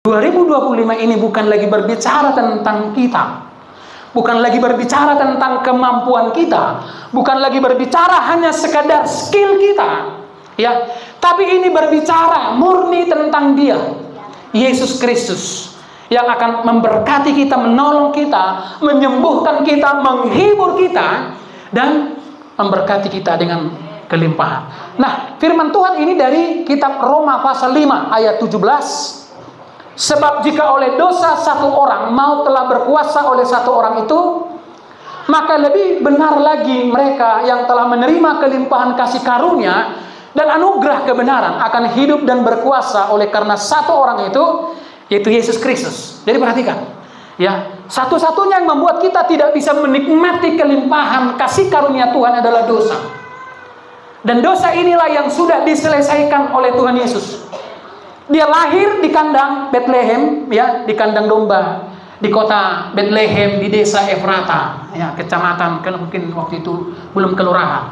2025 ini bukan lagi berbicara tentang kita. Bukan lagi berbicara tentang kemampuan kita. Bukan lagi berbicara hanya sekadar skill kita. Ya, tapi ini berbicara murni tentang Dia, Yesus Kristus, yang akan memberkati kita, menolong kita, menyembuhkan kita, menghibur kita, dan memberkati kita dengan kelimpahan. Nah, firman Tuhan ini dari kitab Roma pasal 5 ayat 17. Sebab jika oleh dosa satu orang maut telah berkuasa oleh satu orang itu, maka lebih benar lagi mereka yang telah menerima kelimpahan kasih karunia dan anugerah kebenaran akan hidup dan berkuasa oleh karena satu orang itu, yaitu Yesus Kristus. Jadi perhatikan, ya, satu-satunya yang membuat kita tidak bisa menikmati kelimpahan kasih karunia Tuhan adalah dosa. Dan dosa inilah yang sudah diselesaikan oleh Tuhan Yesus. Dia lahir di kandang Bethlehem, ya, di kandang domba, di kota Bethlehem, di desa Efrata, ya, kecamatan, kan mungkin waktu itu belum kelurahan,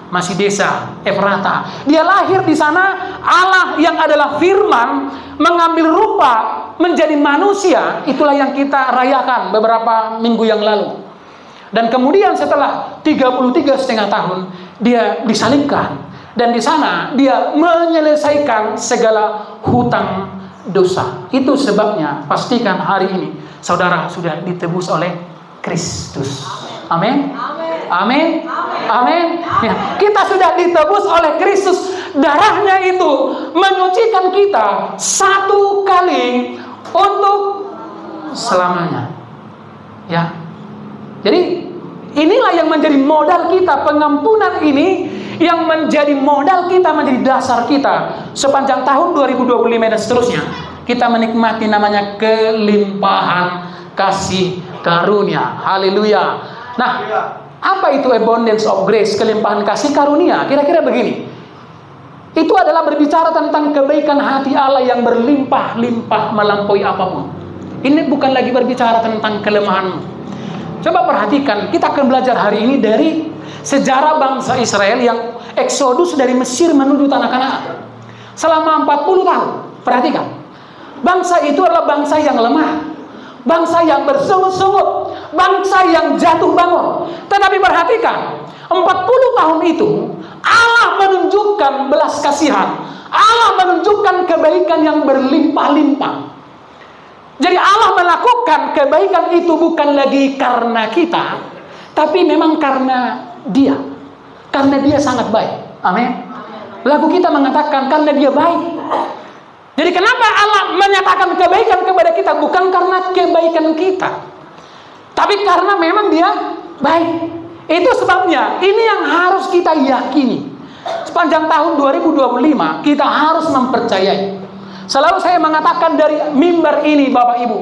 masih desa Efrata. Dia lahir di sana. Allah yang adalah Firman mengambil rupa menjadi manusia. Itulah yang kita rayakan beberapa minggu yang lalu. Dan kemudian setelah 33,5 tahun dia disalibkan. Dan di sana dia menyelesaikan segala hutang dosa. Itu sebabnya pastikan hari ini saudara sudah ditebus oleh Kristus. Amin. Amin. Amin. Ya, kita sudah ditebus oleh Kristus. Darahnya itu menyucikan kita satu kali untuk selamanya. Ya. Jadi inilah yang menjadi modal kita, pengampunan ini yang menjadi modal kita, menjadi dasar kita sepanjang tahun 2025 dan seterusnya. Kita menikmati namanya kelimpahan kasih karunia. Haleluya. Nah, apa itu abundance of grace, kelimpahan kasih karunia? Kira-kira begini. Itu adalah berbicara tentang kebaikan hati Allah yang berlimpah-limpah melampaui apapun. Ini bukan lagi berbicara tentang kelemahanmu. Coba perhatikan, kita akan belajar hari ini dari sejarah bangsa Israel yang eksodus dari Mesir menuju tanah Kanaan selama 40 tahun. Perhatikan, bangsa itu adalah bangsa yang lemah, bangsa yang bersungut-sungut, bangsa yang jatuh bangun. Tetapi perhatikan, 40 tahun itu Allah menunjukkan belas kasihan, Allah menunjukkan kebaikan yang berlimpah-limpah. Jadi Allah melakukan kebaikan itu bukan lagi karena kita, tapi memang karena Dia. Karena Dia sangat baik. Amin. Lagu kita mengatakan karena Dia baik. Jadi kenapa Allah menyatakan kebaikan kepada kita? Bukan karena kebaikan kita, tapi karena memang Dia baik. Itu sebabnya ini yang harus kita yakini. Sepanjang tahun 2025 kita harus mempercayai. Selalu saya mengatakan dari mimbar ini, Bapak Ibu,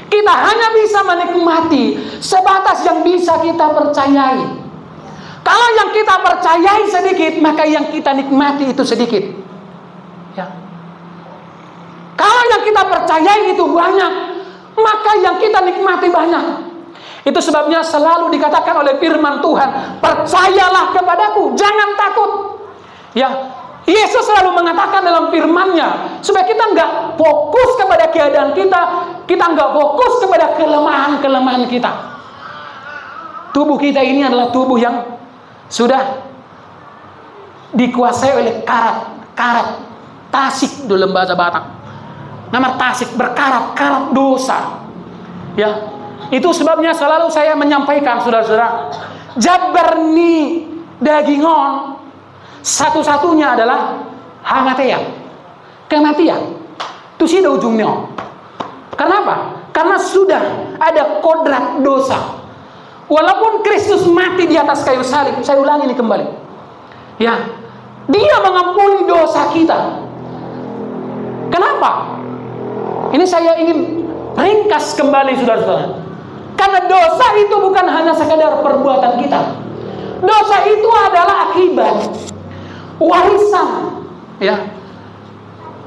kita hanya bisa menikmati sebatas yang bisa kita percayai. Kalau yang kita percayai sedikit, maka yang kita nikmati itu sedikit. Ya. Kalau yang kita percayai itu banyak, maka yang kita nikmati banyak. Itu sebabnya selalu dikatakan oleh firman Tuhan, percayalah kepadaku, jangan takut. Ya, Yesus selalu mengatakan dalam firman-Nya supaya kita nggak fokus kepada keadaan kita, kita nggak fokus kepada kelemahan-kelemahan kita. Tubuh kita ini adalah tubuh yang sudah dikuasai oleh karat tasik dalam bahasa Batak. Nama tasik berkarat dosa. Ya, itu sebabnya selalu saya menyampaikan, saudara-saudara, jabarni dagingon satu-satunya adalah hamatean, kematian. Itu sih ada ujungnya. Kenapa? Karena sudah ada kodrat dosa. Walaupun Kristus mati di atas kayu salib, saya ulangi ini kembali. Ya, Dia mengampuni dosa kita. Kenapa? Ini saya ingin ringkas kembali, saudara-saudara. Karena dosa itu bukan hanya sekadar perbuatan kita. Dosa itu adalah akibat, warisan, ya,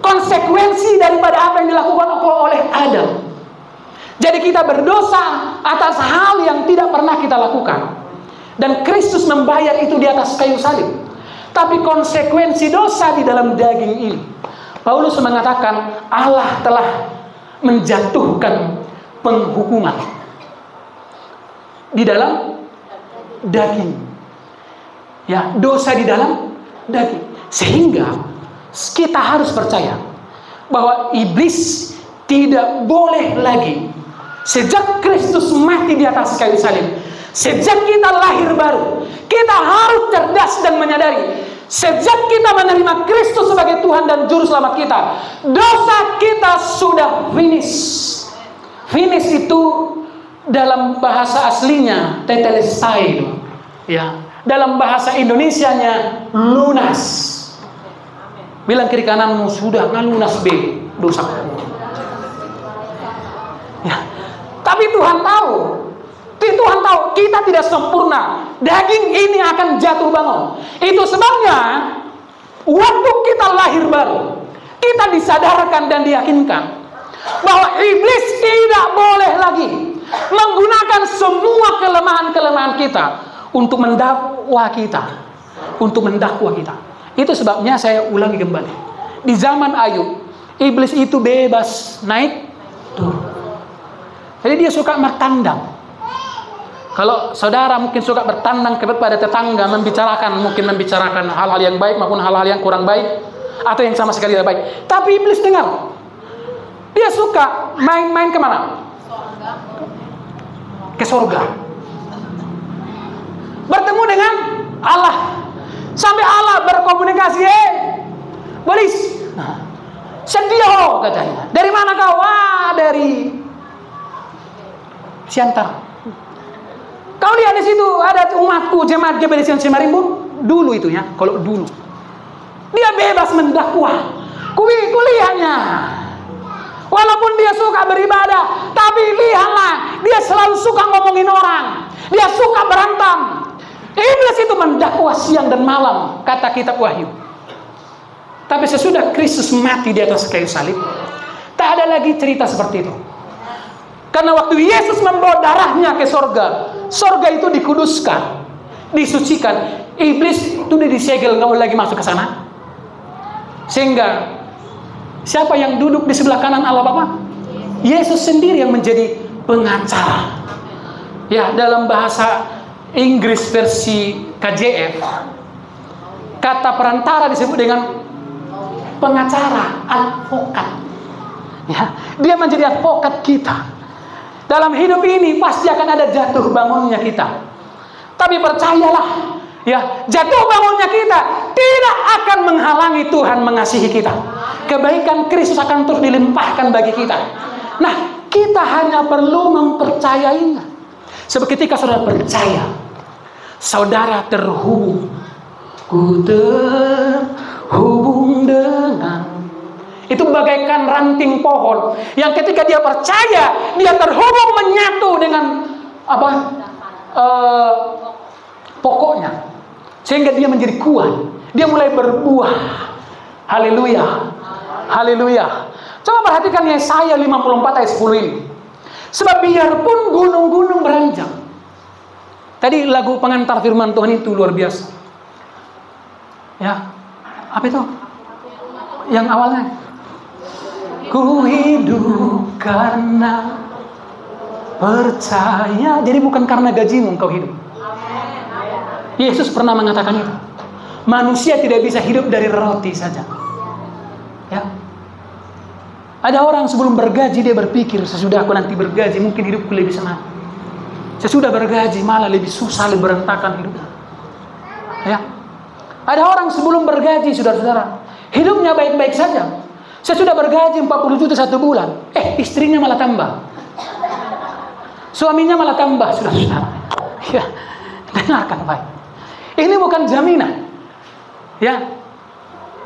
konsekuensi daripada apa yang dilakukan oleh Adam. Jadi kita berdosa atas hal yang tidak pernah kita lakukan, dan Kristus membayar itu di atas kayu salib. Tapi konsekuensi dosa di dalam daging ini, Paulus mengatakan Allah telah menjatuhkan penghukuman di dalam daging. Ya, dosa di dalam daging. Sehingga kita harus percaya bahwa iblis tidak boleh lagi, sejak Kristus mati di atas kayu salib, sejak kita lahir baru, kita harus cerdas dan menyadari, sejak kita menerima Kristus sebagai Tuhan dan Juru Selamat kita, dosa kita sudah finish. Finish itu dalam bahasa aslinya tetelestai, ya. Dalam bahasa Indonesianya lunas. Bilang kiri kananmu, sudah lunas be dosa. Ya. Tapi Tuhan tahu kita tidak sempurna. Daging ini akan jatuh bangun. Itu sebabnya waktu kita lahir baru, kita disadarkan dan diyakinkan bahwa iblis tidak boleh lagi menggunakan semua kelemahan-kelemahan kita untuk mendakwa kita. Itu sebabnya saya ulangi kembali. Di zaman Ayub, iblis itu bebas naik turun. Jadi dia suka bertandang. Kalau saudara mungkin suka bertandang kepada tetangga, membicarakan hal-hal yang baik maupun hal-hal yang kurang baik, atau yang sama sekali tidak baik. Tapi iblis dengar, dia suka main-main kemana? Ke surga. Bertemu dengan Allah. Sampai Allah berkomunikasi, Bolis, sedia katanya. Dari mana kau? Dari Siantar. Kau lihat di situ ada umatku, jemaat GBD Semarimbun. Dulu itu ya, kalau dulu. Dia bebas mendakwa. Kuliahnya. Walaupun dia suka beribadah, tapi lihatlah, dia selalu suka ngomongin orang. Dia suka berantem. Iblis itu mendakwa siang dan malam, kata kitab Wahyu. Tapi sesudah Kristus mati di atas kayu salib, tak ada lagi cerita seperti itu. Karena waktu Yesus membawa darahnya ke sorga, sorga itu dikuduskan, disucikan. Iblis itu disegel, nggak boleh lagi masuk ke sana. Sehingga siapa yang duduk di sebelah kanan Allah Bapa? Yesus sendiri yang menjadi pengacara. Ya, dalam bahasa Inggris versi KJF, kata perantara disebut dengan pengacara, advokat. Ya, dia menjadi advokat kita. Dalam hidup ini pasti akan ada jatuh bangunnya kita. Tapi percayalah, ya, jatuh bangunnya kita tidak akan menghalangi Tuhan mengasihi kita. Kebaikan Kristus akan terus dilimpahkan bagi kita. Nah, kita hanya perlu mempercayainya. Sebab ketika saudara percaya, saudara terhubung. Ku terhubung dengan. Itu bagaikan ranting pohon yang ketika dia percaya, dia terhubung menyatu dengan pokoknya, sehingga dia menjadi kuat. Dia mulai berbuah. Haleluya, haleluya. Coba perhatikan Yesaya 54 ayat 10 ini. Sebab biarpun gunung-gunung beranjak. Tadi lagu pengantar firman Tuhan itu luar biasa. Ya, apa itu? Yang awalnya, ku hidup karena percaya. Jadi bukan karena gajimu kau hidup. Yesus pernah mengatakan itu. Manusia tidak bisa hidup dari roti saja. Ya. Ada orang sebelum bergaji dia berpikir, sesudah aku nanti bergaji mungkin hidupku lebih senang. Sesudah bergaji malah lebih susah, lebih berantakan hidupnya. Ya. Ada orang sebelum bergaji, saudara-saudara, hidupnya baik-baik saja. Sesudah bergaji 40 juta 1 bulan, istrinya malah tambah. Suaminya malah tambah, saudara-saudara. Ya. Dengarkan baik. Ini bukan jaminan. Ya.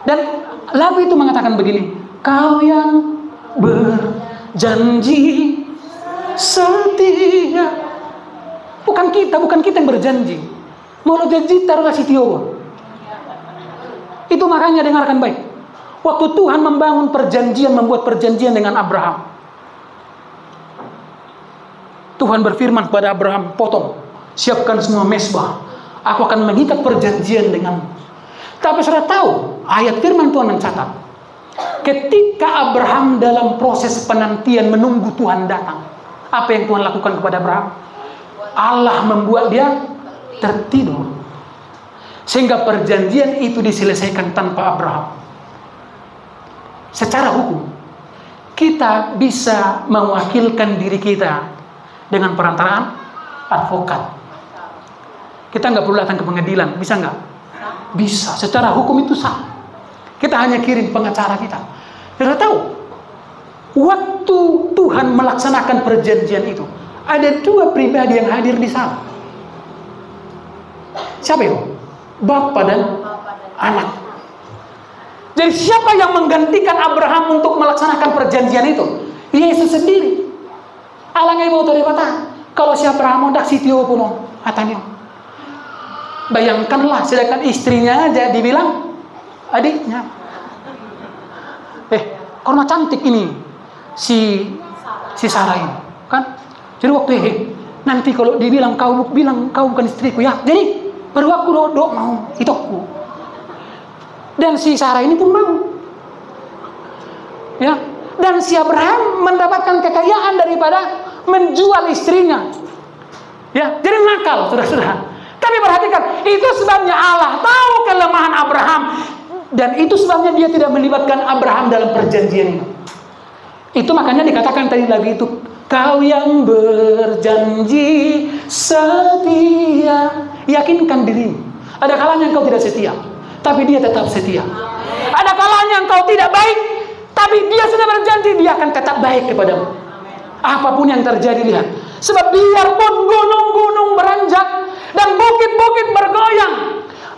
Dan lagu itu mengatakan begini, kau yang berjanji setia. Bukan kita yang berjanji. Mau lo janji taruh kasih Tio. Itu makanya dengarkan baik. Waktu Tuhan membangun perjanjian, membuat perjanjian dengan Abraham, Tuhan berfirman kepada Abraham, potong, siapkan semua mezbah. Aku akan mengikat perjanjian denganmu. Tapi saudara tahu, ayat firman Tuhan mencatat, Ketika Abraham dalam proses penantian menunggu Tuhan datang, apa yang Tuhan lakukan kepada Abraham? Allah membuat dia tertidur, sehingga perjanjian itu diselesaikan tanpa Abraham. Secara hukum, kita bisa mewakilkan diri kita dengan perantaraan advokat. Kita nggak perlu datang ke pengadilan, bisa nggak? Bisa, secara hukum itu sah. Kita hanya kirim pengacara kita. Kita tahu, waktu Tuhan melaksanakan perjanjian itu, ada dua pribadi yang hadir di sana. Siapa itu? Bapa dan anak. Jadi siapa yang menggantikan Abraham untuk melaksanakan perjanjian itu? Yesus sendiri. Alangnya mau teribatan. Kalau si Abraham udah sitio puno, katanya. Bayangkanlah, sedangkan istrinya aja dibilang adiknya. Karena cantik ini si Sarah ini, kan? Jadi waktu nanti kalau dibilang kau bukan istriku ya, jadi baru aku dok mau itu aku. Dan si Sarah ini pun mau, ya. Dan si Abraham mendapatkan kekayaan daripada menjual istrinya, ya. Jadi nakal, saudara-saudara. Tapi perhatikan, itu sebabnya Allah tahu kelemahan Abraham, dan itu sebabnya dia tidak melibatkan Abraham dalam perjanjian ini. Itu makanya dikatakan tadi lagi itu, kau yang berjanji setia, yakinkan dirimu. Ada kalanya engkau tidak setia, tapi dia tetap setia. Ada kalanya engkau tidak baik, tapi dia sudah berjanji dia akan tetap baik kepadamu. Apapun yang terjadi, lihat. Sebab biarpun gunung-gunung beranjak dan bukit-bukit bergoyang,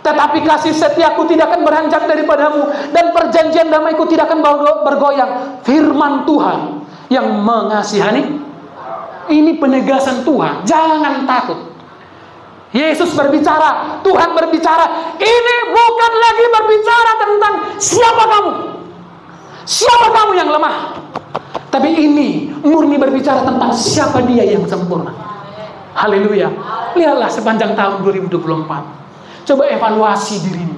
tetapi kasih setiaku tidak akan beranjak daripadamu, dan perjanjian damaiku tidak akan bergoyang. Firman Tuhan yang mengasihani. Ini penegasan Tuhan. Jangan takut. Yesus berbicara, Tuhan berbicara. Ini bukan lagi berbicara tentang siapa kamu, siapa kamu yang lemah, tapi ini murni berbicara tentang siapa dia yang sempurna. Haleluya. Lihatlah sepanjang tahun 2024. Coba evaluasi dirimu.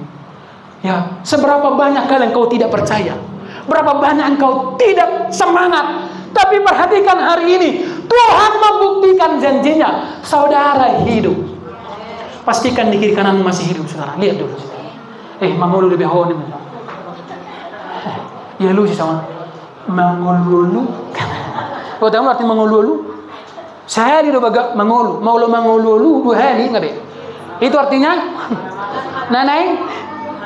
Ya, seberapa banyak kali engkau tidak percaya? Berapa banyak engkau tidak semangat? Tapi perhatikan hari ini, Tuhan membuktikan janjinya. Saudara hidup. Pastikan di kiri kananmu masih hidup, saudara. Lihat dulu. Mangulu lebih hawa nih. Ya lu sih sama. Mangulu. Kau tahu arti mangulu? Saya di baga mangulu. Mau lo mangulu 2 hari nggak be? Itu artinya nanai.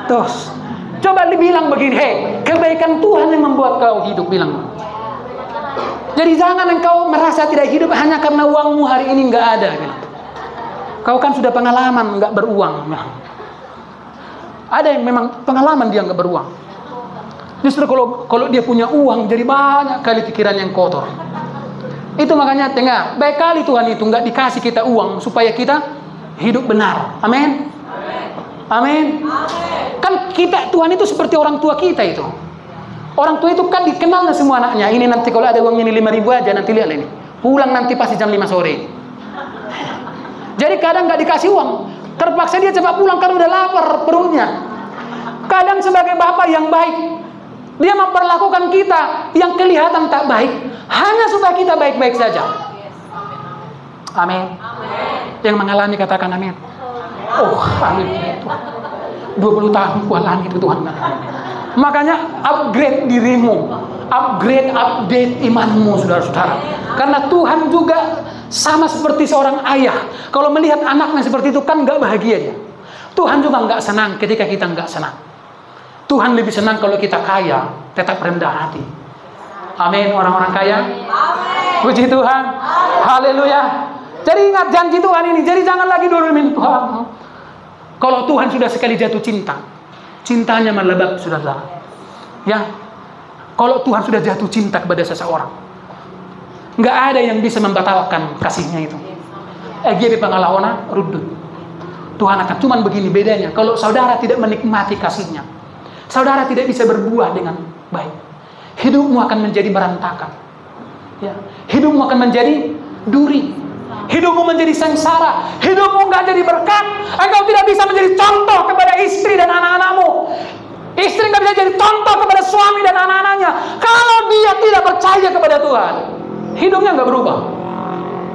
Terus coba dibilang begini, kebaikan Tuhan yang membuat kau hidup, bilang. Jadi jangan engkau merasa tidak hidup hanya karena uangmu hari ini nggak ada. Bilang. Kau kan sudah pengalaman nggak beruang. Nah. Ada yang memang pengalaman dia nggak beruang. Justru kalau dia punya uang, jadi banyak kali pikiran yang kotor. Itu makanya baik kali Tuhan itu nggak dikasih kita uang supaya kita hidup benar. Amin. Amin. Kan kita, Tuhan itu seperti orang tua kita itu. Orang tua itu kan dikenalnya semua anaknya. Ini nanti kalau ada uangnya ini 5.000 aja, nanti lihat ini. Pulang nanti pasti jam 5 sore. Jadi kadang nggak dikasih uang, terpaksa dia cepat pulang karena udah lapar perutnya. Kadang sebagai bapak yang baik, dia memperlakukan kita yang kelihatan tak baik hanya supaya kita baik-baik saja. Amin. Yang mengalami katakan amin. Oh, amin. 20 tahun kualan itu Tuhan. Makanya upgrade dirimu, update imanmu, saudara-saudara. Karena Tuhan juga sama seperti seorang ayah. Kalau melihat anaknya seperti itu kan nggak bahagia dia. Tuhan juga nggak senang ketika kita nggak senang. Tuhan lebih senang kalau kita kaya, tetap rendah hati. Amin, orang-orang kaya. Puji Tuhan. Haleluya. Jadi ingat janji Tuhan ini. Jadi jangan lagi dolimin Tuhan. Kalau Tuhan sudah sekali jatuh cinta, cintanya melebat, saudara. Ya, kalau Tuhan sudah jatuh cinta kepada seseorang, nggak ada yang bisa membatalkan kasihnya itu. EGB pengalaman rudut. Tuhan akan cuman begini bedanya. Kalau saudara tidak menikmati kasihnya, saudara tidak bisa berbuah dengan baik. Hidupmu akan menjadi berantakan. Ya, hidupmu akan menjadi duri. Hidupmu menjadi sengsara. Hidupmu nggak jadi berkat. Engkau tidak bisa menjadi contoh kepada istri dan anak-anakmu. Istri nggak bisa jadi contoh kepada suami dan anak-anaknya kalau dia tidak percaya kepada Tuhan. Hidupnya nggak berubah.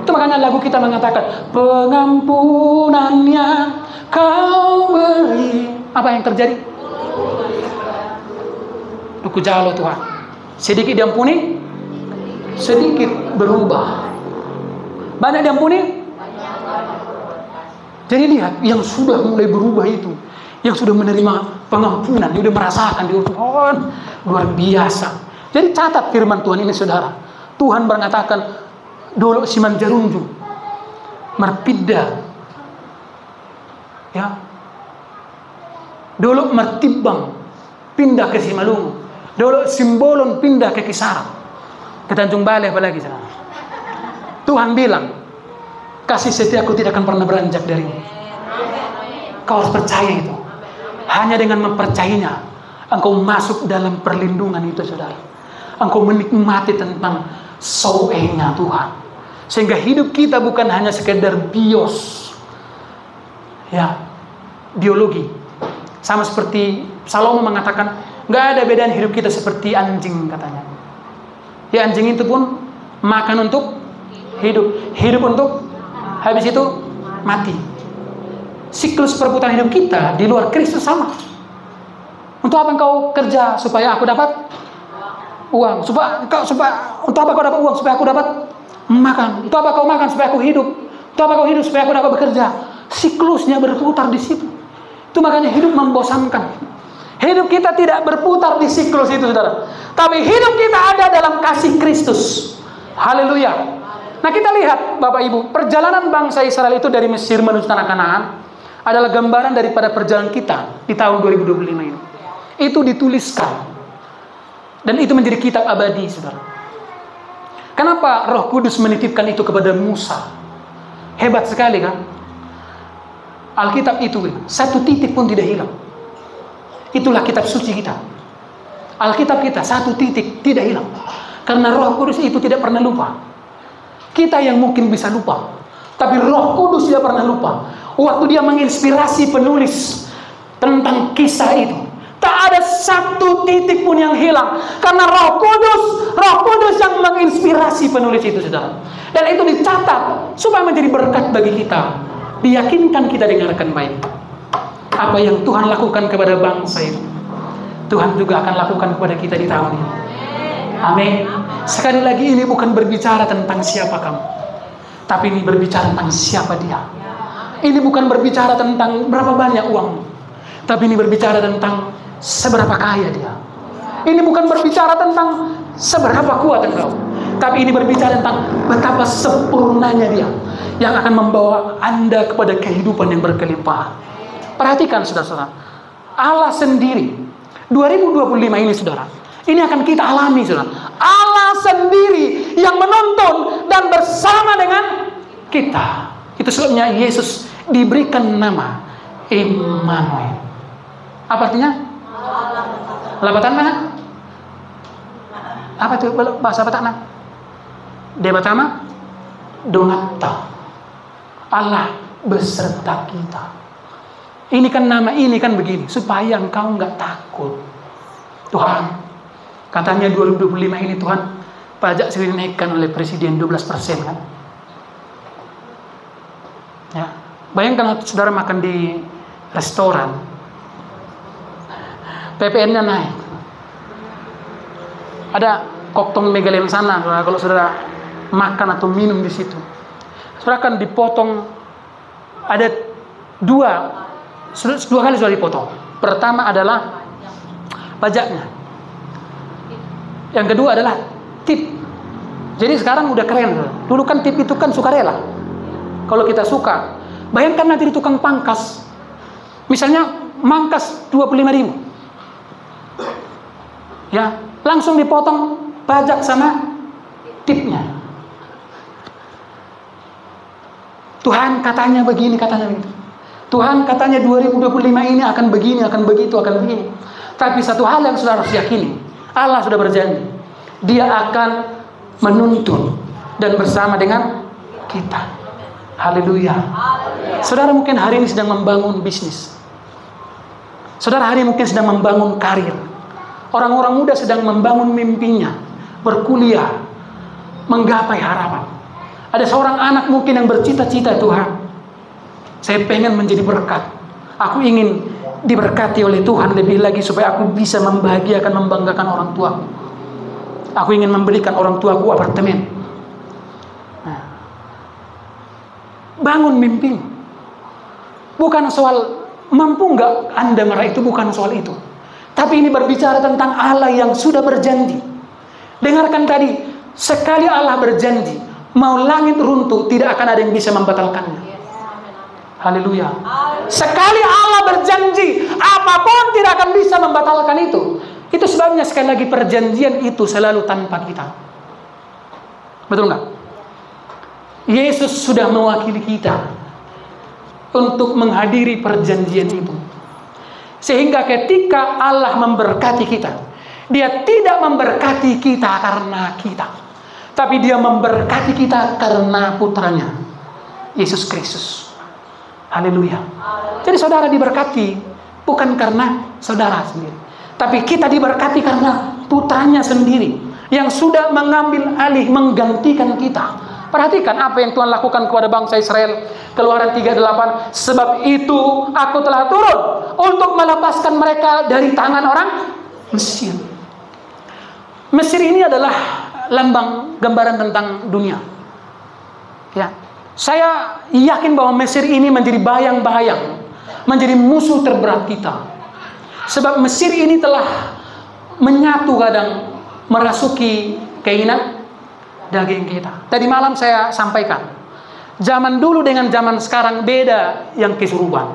Itu makanya lagu kita mengatakan, pengampunannya kau beri. Apa yang terjadi? Duku jalo Tuhan. Sedikit diampuni, sedikit berubah. Banyak diampuni. Jadi lihat, yang sudah mulai berubah itu, yang sudah menerima pengampunan, dia sudah merasakan di Tuhan, luar biasa. Jadi catat firman Tuhan ini, saudara. Tuhan mengatakan, dulu siman jarunju, merpida, ya, dulu mertibang, pindah ke Simalungu, dulu simbolon pindah ke Kisaran, ke Tanjung Balai apalagi, saudara. Tuhan bilang, kasih setiaku tidak akan pernah beranjak darimu. Kau harus percaya itu. Hanya dengan mempercayainya, engkau masuk dalam perlindungan itu, saudara. Engkau menikmati tentang soe-nya Tuhan. Sehingga hidup kita bukan hanya sekedar biologi. Sama seperti Salomo mengatakan, nggak ada bedaan hidup kita seperti anjing, katanya. Ya, anjing itu pun makan untuk hidup untuk habis itu mati. Siklus perputaran hidup kita di luar Kristus sama. Untuk apa engkau kerja? Supaya aku dapat uang. Untuk apa kau dapat uang? Supaya aku dapat makan. Untuk apa kau makan? Supaya aku hidup. Untuk apa kau hidup? Supaya aku dapat bekerja. Siklusnya berputar di situ. Itu makanya hidup membosankan. Hidup kita tidak berputar di siklus itu, saudara. Tapi hidup kita ada dalam kasih Kristus. Haleluya. Nah, kita lihat Bapak Ibu, perjalanan bangsa Israel itu dari Mesir menuju tanah Kanaan adalah gambaran daripada perjalanan kita di tahun 2025 ini. Itu dituliskan dan itu menjadi kitab abadi, saudara. Kenapa Roh Kudus menitipkan itu kepada Musa? Hebat sekali, kan? Alkitab itu satu titik pun tidak hilang. Itulah kitab suci kita. Alkitab kita satu titik tidak hilang. Karena Roh Kudus itu tidak pernah lupa. Kita yang mungkin bisa lupa, tapi Roh Kudus tidak pernah lupa. Waktu dia menginspirasi penulis tentang kisah itu, tak ada satu titik pun yang hilang. Karena Roh Kudus yang menginspirasi penulis itu, saudara. Dan itu dicatat supaya menjadi berkat bagi kita. Diyakinkan kita dengarkan baik. Apa yang Tuhan lakukan kepada bangsa itu, Tuhan juga akan lakukan kepada kita di tahun ini. Amin. Sekali lagi, ini bukan berbicara tentang siapa kamu, tapi ini berbicara tentang siapa dia. Ini bukan berbicara tentang berapa banyak uang, tapi ini berbicara tentang seberapa kaya dia. Ini bukan berbicara tentang seberapa kuat engkau, tapi ini berbicara tentang betapa sempurnanya dia yang akan membawa Anda kepada kehidupan yang berkelimpahan. Perhatikan, saudara-saudara, Allah sendiri 2025 ini, saudara, ini akan kita alami, saudara. Allah sendiri yang menuntun dan bersama dengan kita. Itu sebabnya Yesus diberikan nama Immanuel. Apa artinya? Labatan mana? Apa itu bahasa Batak? Debatama Donata. Allah beserta kita. Ini kan nama ini kan begini, supaya engkau nggak takut. Tuhan, katanya 2025 ini Tuhan, pajak sudah dinaikkan oleh Presiden 12%, kan? Ya, bayangkan saudara makan di restoran, PPN-nya naik. Ada koktong Megalen sana, saudara, kalau saudara makan atau minum di situ, saudara kan dipotong, ada dua kali sudah dipotong. Pertama adalah pajaknya. Yang kedua adalah tip. Jadi sekarang udah keren. Dulu kan tip itu kan sukarela. Kalau kita suka, bayangkan nanti di tukang pangkas, misalnya mangkas 25.000, ya, langsung dipotong pajak sama tipnya. Tuhan katanya begini, katanya begitu. Tuhan katanya 2025 ini akan begini, akan begitu, akan begini. Tapi satu hal yang saudara harus yakini, Allah sudah berjanji, Dia akan menuntun dan bersama dengan kita. Haleluya. Saudara mungkin hari ini sedang membangun bisnis, Saudara hari mungkin sedang membangun karir. Orang-orang muda sedang membangun mimpinya, berkuliah, menggapai harapan. Ada seorang anak mungkin yang bercita-cita, Tuhan, saya pengen menjadi berkat. Aku ingin diberkati oleh Tuhan lebih lagi supaya aku bisa membahagiakan, membanggakan orang tuaku. Aku ingin memberikan orang tuaku apartemen. Nah, bangun mimpi. Bukan soal mampu nggak Anda meraih, itu bukan soal itu. Tapi ini berbicara tentang Allah yang sudah berjanji. Dengarkan tadi, sekali Allah berjanji, mau langit runtuh, tidak akan ada yang bisa membatalkannya. Haleluya. Sekali Allah berjanji, apapun tidak akan bisa membatalkan itu. Itu sebabnya sekali lagi perjanjian itu selalu tanpa kita. Betul nggak? Yesus sudah mewakili kita untuk menghadiri perjanjian itu. Sehingga ketika Allah memberkati kita, Dia tidak memberkati kita karena kita, tapi Dia memberkati kita karena putranya, Yesus Kristus. Haleluya. Jadi saudara diberkati bukan karena saudara sendiri, tapi kita diberkati karena putranya sendiri yang sudah mengambil alih, menggantikan kita. Perhatikan apa yang Tuhan lakukan kepada bangsa Israel. Keluaran 38. Sebab itu aku telah turun untuk melepaskan mereka dari tangan orang Mesir. Mesir ini adalah lambang gambaran tentang dunia. Ya, saya yakin bahwa Mesir ini menjadi bayang-bayang, menjadi musuh terberat kita. Sebab Mesir ini telah menyatu kadang, merasuki keinginan daging kita. Tadi malam saya sampaikan, zaman dulu dengan zaman sekarang beda yang kesurupan.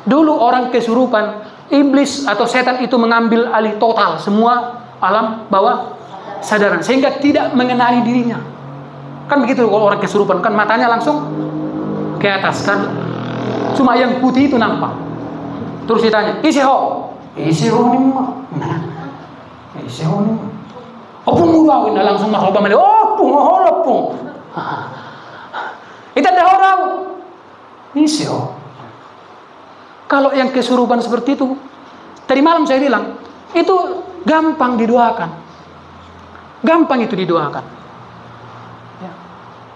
Dulu orang kesurupan, iblis atau setan itu mengambil alih total semua alam bawah sadaran, sehingga tidak mengenali dirinya. Kan begitu kalau orang kesurupan, kan matanya langsung ke atas kan, cuma yang putih itu nampak. Terus ditanya, isiho nih mah, isiho nih mah. Opung murau, ina langsung maroba mali. Opung, opung. Itu ada orang. Isiho. Kalau yang kesurupan seperti itu, tadi malam saya bilang, itu gampang didoakan. Gampang itu didoakan. Ya.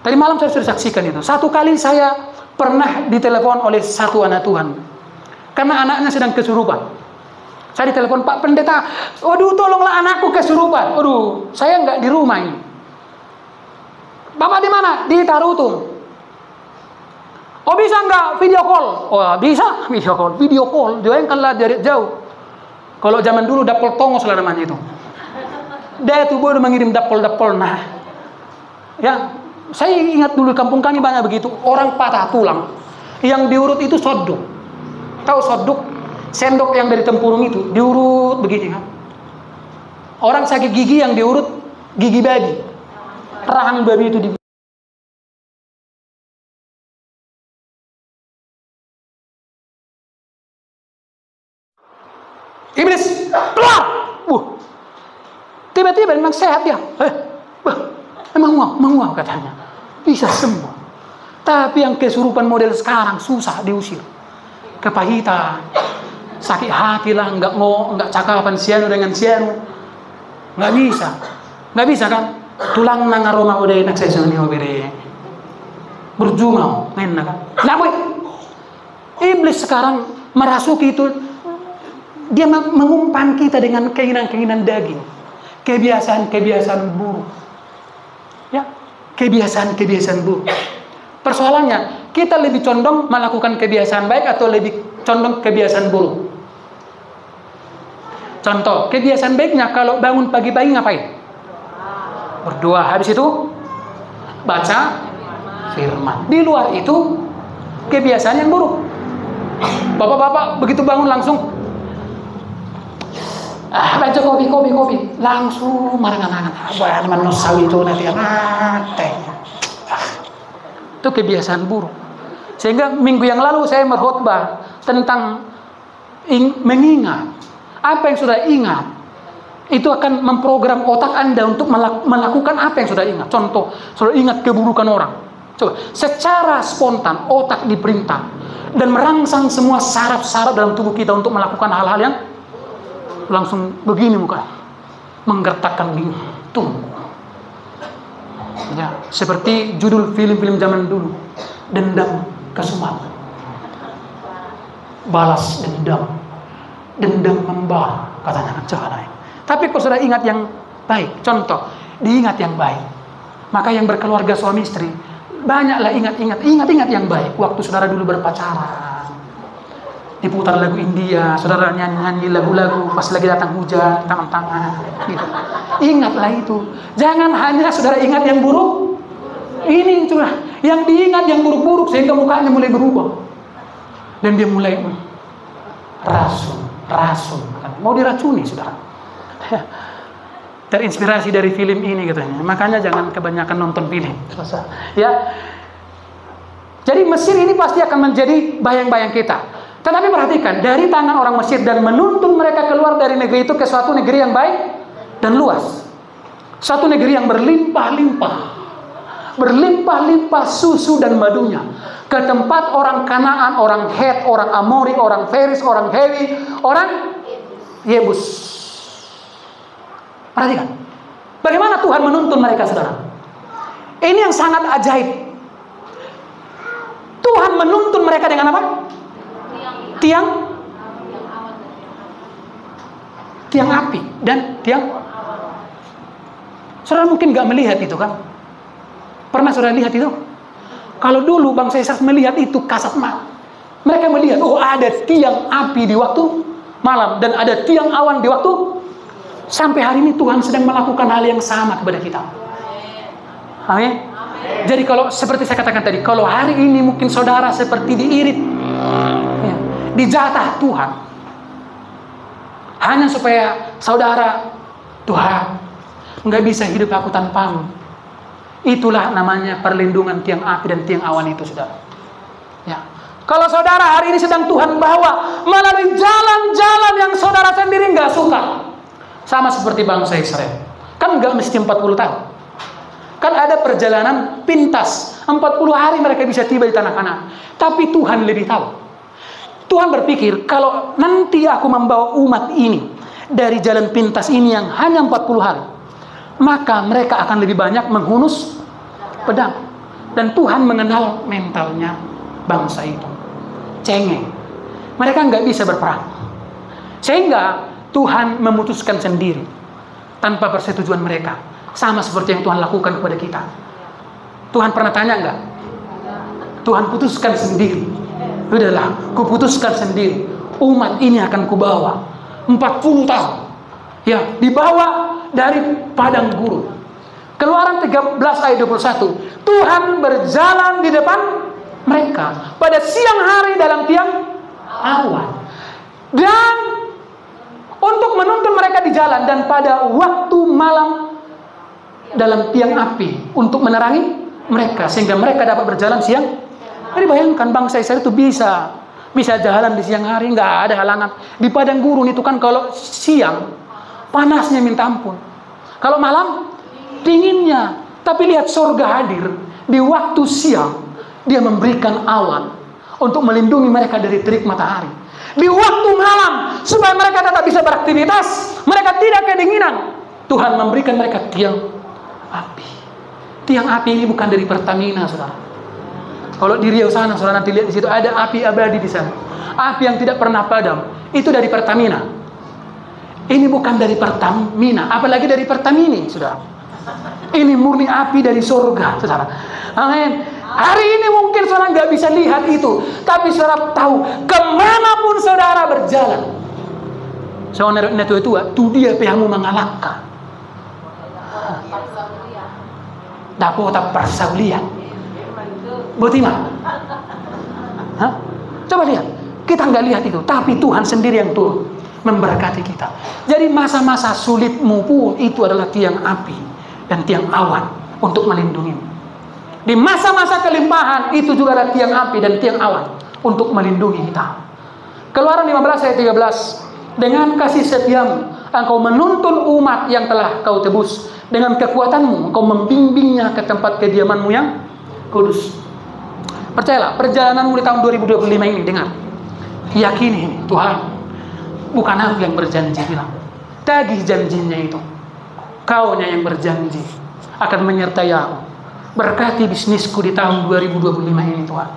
Tadi malam saya sudah saksikan itu. Satu kali saya pernah ditelepon oleh satu anak Tuhan, karena anaknya sedang kesurupan. Saya ditelepon, Pak Pendeta, waduh tolonglah anakku kesurupan. Waduh, saya nggak di rumah ini. Bapak di mana? Di Tarutung. Oh bisa nggak video call? Oh bisa video call. Video call, bayangkanlah dari jauh. Kalau zaman dulu dapol tongos lah namanya itu. Dia itu boleh mengirim dapol-dapol. Nah, ya saya ingat dulu kampung kami banyak begitu. Orang patah tulang, yang diurut itu sodok. Tahu sodok? Sendok yang dari tempurung itu diurut begini kan. Orang sakit gigi yang diurut gigi babi, rahang babi itu di iblis keluar. Tiba-tiba memang sehat dia. Emang uang katanya bisa sembuh. Tapi yang kesurupan model sekarang susah diusir. Kepahitan, sakit hati lah, nggak cakapan sianu dengan sianu, nggak bisa kan? Tulang nang aroma udah enak saya sini bere berjumau, enak kan? Nah, iblis sekarang merasuki itu, dia mengumpan kita dengan keinginan-keinginan daging, kebiasaan-kebiasaan buruk, ya, kebiasaan-kebiasaan buruk. Persoalannya, kita lebih condong melakukan kebiasaan baik atau lebih condong kebiasaan buruk? Contoh, kebiasaan baiknya kalau bangun pagi-pagi ngapain? Berdoa. Habis itu baca firman. Di luar itu kebiasaan yang buruk. Bapak-bapak begitu bangun langsung baca kopi. Langsung marangan-marangan. Wah, manusia itu nanti teh. Itu kebiasaan buruk. Sehingga minggu yang lalu saya berkhotbah tentang mengingat. Apa yang sudah ingat itu akan memprogram otak Anda untuk melakukan apa yang sudah ingat. Contoh, sudah ingat keburukan orang, Coba, secara spontan otak diperintah dan merangsang semua saraf-saraf dalam tubuh kita untuk melakukan hal-hal yang langsung begini muka, menggertakkan di tubuh. Ya, seperti judul film-film zaman dulu, Dendam Kesumat. Balas dendam, dendam membara, katanya. Coba naik. Tapi kalau sudah ingat yang baik, contoh, diingat yang baik. Maka yang berkeluarga suami istri, banyaklah ingat yang baik. Waktu saudara dulu berpacaran, diputar lagu India, saudara nyanyi lagu-lagu pas lagi datang hujan, tangan-tangan, gitu. Ingatlah itu. Jangan hanya saudara ingat yang buruk. Ini itulah yang diingat yang buruk-buruk sehingga mukanya mulai berubah. Dan dia mulai rasul, mau diracuni saudara. Terinspirasi dari film ini katanya. Makanya jangan kebanyakan nonton film. Ya. Jadi Mesir ini pasti akan menjadi bayang-bayang kita. Tetapi perhatikan, dari tangan orang Mesir dan menuntun mereka keluar dari negeri itu ke suatu negeri yang baik dan luas. Suatu negeri yang berlimpah-limpah. Berlimpah-limpah susu dan madunya. Ke tempat orang Kanaan, orang Het, orang Amori, orang Feris, orang Hewi, orang Yebus. Perhatikan. Bagaimana Tuhan menuntun mereka, saudara? Ini yang sangat ajaib. Tuhan menuntun mereka dengan apa? Tiang api dan tiang. Saudara mungkin gak melihat itu kan? Pernah saudara lihat itu? Kalau dulu bangsa Israel melihat itu kasat mata. Mereka melihat, oh ada tiang api di waktu malam dan ada tiang awan di waktu. Sampai hari ini Tuhan sedang melakukan hal yang sama kepada kita. Amin. Jadi kalau seperti saya katakan tadi, kalau hari ini mungkin saudara seperti diirit, ya, dijatah Tuhan, hanya supaya saudara, Tuhan, nggak bisa hidup aku tanpamu. Itulah namanya perlindungan tiang api dan tiang awan itu, saudara. Ya. Kalau saudara hari ini sedang Tuhan bawa melalui jalan-jalan yang saudara sendiri nggak suka, sama seperti bangsa Israel, kan nggak mesti 40 tahun. Kan ada perjalanan pintas 40 hari mereka bisa tiba di tanah Kanaan. Tapi Tuhan lebih tahu. Tuhan berpikir kalau nanti aku membawa umat ini dari jalan pintas ini yang hanya 40 hari, maka mereka akan lebih banyak menghunus pedang. Dan Tuhan mengenal mentalnya bangsa itu, cengeng. Mereka nggak bisa berperang. Sehingga Tuhan memutuskan sendiri tanpa persetujuan mereka. Sama seperti yang Tuhan lakukan kepada kita. Tuhan pernah tanya enggak? Tuhan putuskan sendiri. Udahlah, kuputuskan sendiri. Umat ini akan kubawa 40 tahun. Ya, dibawa dari padang gurun. Keluaran 13 ayat 21. Tuhan berjalan di depan mereka pada siang hari dalam tiang awan. Dan untuk menuntun mereka di jalan, dan pada waktu malam dalam tiang api untuk menerangi mereka sehingga mereka dapat berjalan siang. Jadi bayangkan bangsa Israel itu bisa jalan di siang hari, nggak ada halangan. Di padang gurun itu kan kalau siang panasnya minta ampun, kalau malam dinginnya. Tapi lihat surga hadir di waktu siang, dia memberikan awan untuk melindungi mereka dari terik matahari. Di waktu malam supaya mereka tetap bisa beraktivitas, mereka tidak kedinginan, Tuhan memberikan mereka tiang api. Tiang api ini bukan dari Pertamina, saudara. Kalau di Riau sana, saudara nanti lihat di situ ada api abadi di sana. Api yang tidak pernah padam. Itu dari Pertamina. Ini bukan dari Pertamina, apalagi dari Pertamini, saudara. Ini murni api dari surga, saudara. Amin. Hari ini mungkin saudara nggak bisa lihat itu, tapi saudara tahu kemanapun saudara berjalan, saudara tua, tu dia pihamu mengalahkan. Dakota persaulian. Botima. Hah? Coba lihat. Kita nggak lihat itu, tapi Tuhan sendiri yang turun memberkati kita. Jadi masa-masa sulitmu pun itu adalah tiang api dan tiang awan untuk melindungimu. Di masa-masa kelimpahan itu juga ada tiang api dan tiang awan untuk melindungi kita. Keluaran 15 ayat 13. Dengan kasih setiamu engkau menuntun umat yang telah kau tebus. Dengan kekuatanmu engkau membimbingnya ke tempat kediamanmu yang Kudus. Percayalah, perjalanan mulai tahun 2025 ini, dengar. Yakini ini, Tuhan, bukan aku yang berjanji, bilang. Tagih janjinya itu. Kaunya yang berjanji akan menyertai aku. Berkati bisnisku di tahun 2025 ini, Tuhan.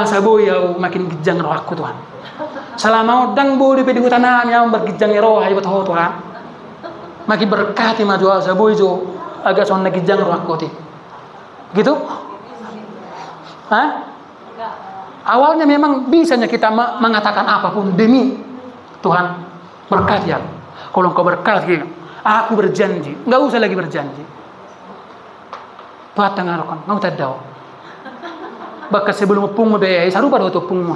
Saboya makin gijang roh aku, Tuhan. Selama udang boleh pedi hutanam yang bergijang roh hebat ho, Tuhan. Makin berkati maju saboy jo agak sonna gijang roh aku, gitu. Awalnya memang bisanya kita mengatakan apapun demi Tuhan berkati ya. Kalau engkau berkati, aku berjanji. Enggak usah lagi berjanji. Tuhan tengarokan, engkau tak tahu. Bahkan sebelum pungmu be, sarupa do to pungmu.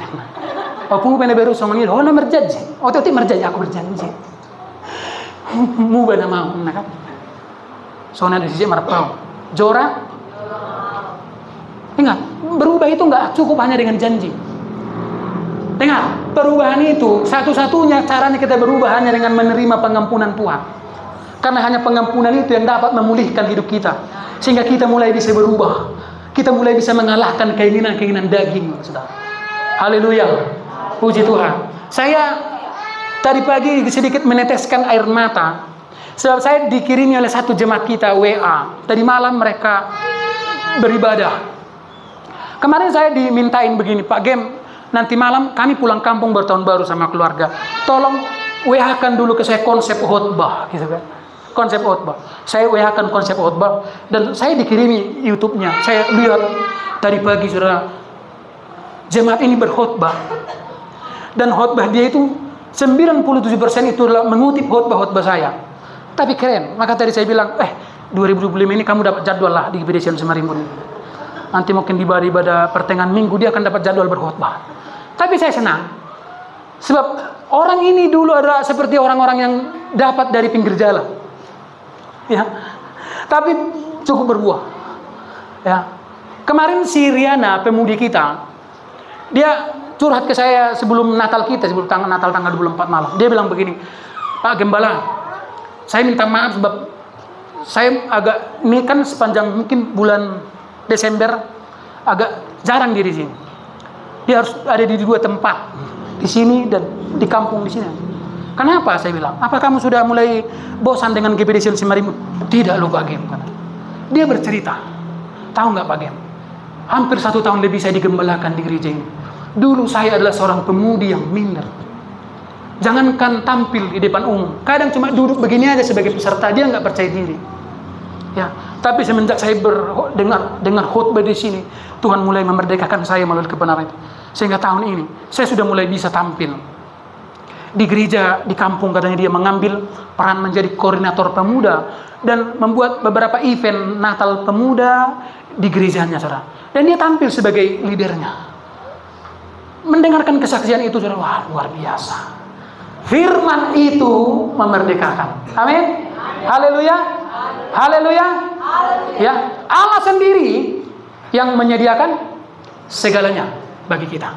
Pungmu pene beru songoni, oh na berjanji. Oh tu berjanji, aku berjanji. Mu bana mau nak. Soalnya di sisi marpau. Jora. Ingat, berubah itu nggak cukup hanya dengan janji. Dengar, perubahan itu satu-satunya caranya kita berubah hanya dengan menerima pengampunan Tuhan. Karena hanya pengampunan itu yang dapat memulihkan hidup kita, sehingga kita mulai bisa berubah. Kita mulai bisa mengalahkan keinginan-keinginan daging, saudara. Haleluya, puji Tuhan. Saya tadi pagi sedikit meneteskan air mata, sebab saya dikirimi oleh satu jemaat kita WA. Tadi malam mereka beribadah. Kemarin saya dimintain begini, Pak Gem, nanti malam kami pulang kampung bertahun baru sama keluarga. Tolong WA-kan dulu ke saya konsep khotbah, gitu kan. Konsep khotbah. Saya WA-kan konsep khotbah dan saya dikirimi YouTube-nya. Saya lihat tadi pagi saudara, jemaat ini berkhotbah. Dan khotbah dia itu 97% itu adalah mengutip khotbah-khotbah saya. Tapi keren. Maka tadi saya bilang, 2025 ini kamu dapat jadwal lah di GBD Semarimun. Nanti mungkin di ibadah pertengahan minggu dia akan dapat jadwal berkhotbah. Tapi saya senang. Sebab orang ini dulu adalah seperti orang-orang yang dapat dari pinggir jalan. Ya. Tapi cukup berbuah. Ya. Kemarin si Riana, pemudi kita, dia curhat ke saya sebelum Natal kita, sebelum Natal tanggal 24 malam. Dia bilang begini, Pak Gembala, saya minta maaf sebab saya agak, ini kan sepanjang mungkin bulan Desember agak jarang di sini. Dia harus ada di dua tempat, di sini dan di kampung di sini. Kenapa? Saya bilang, apa kamu sudah mulai bosan dengan GBD Semarimun? Tidak loh Pak Gem. Dia bercerita, tahu nggak Pak Gem? Hampir 1 tahun lebih saya digembalakan di gereja ini. Dulu saya adalah seorang pemudi yang minder. Jangankan tampil di depan umum, kadang cuma duduk begini aja sebagai peserta, dia nggak percaya diri. Ya, tapi semenjak saya dengar khotbah di sini, Tuhan mulai memerdekakan saya melalui kebenaran itu. Sehingga tahun ini saya sudah mulai bisa tampil di gereja di kampung. Katanya dia mengambil peran menjadi koordinator pemuda dan membuat beberapa event Natal pemuda di gerejanya, saudara. Dan dia tampil sebagai leadernya. Mendengarkan kesaksian itu, saudara, wah, luar biasa. Firman itu memerdekakan. Amin. Haleluya. Haleluya. Ya, Allah sendiri yang menyediakan segalanya bagi kita.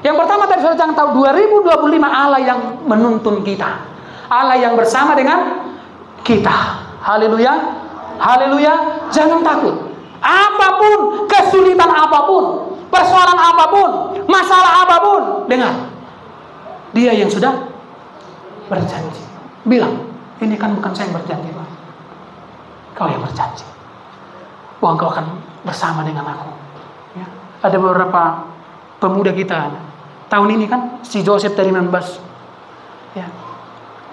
Yang pertama tadi saudara jangan tahu 2025 Allah yang menuntun kita. Allah yang bersama dengan kita. Haleluya. Haleluya. Jangan takut. Apapun, kesulitan apapun, persoalan apapun, masalah apapun, dengar. Dia yang sudah berjanji. Bilang, ini kan bukan saya yang berjanji, Pak. Kau yang berjanji bahwa engkau akan bersama dengan aku. Ya. Ada beberapa pemuda kita tahun ini kan, si Joseph dari Membas. Ya.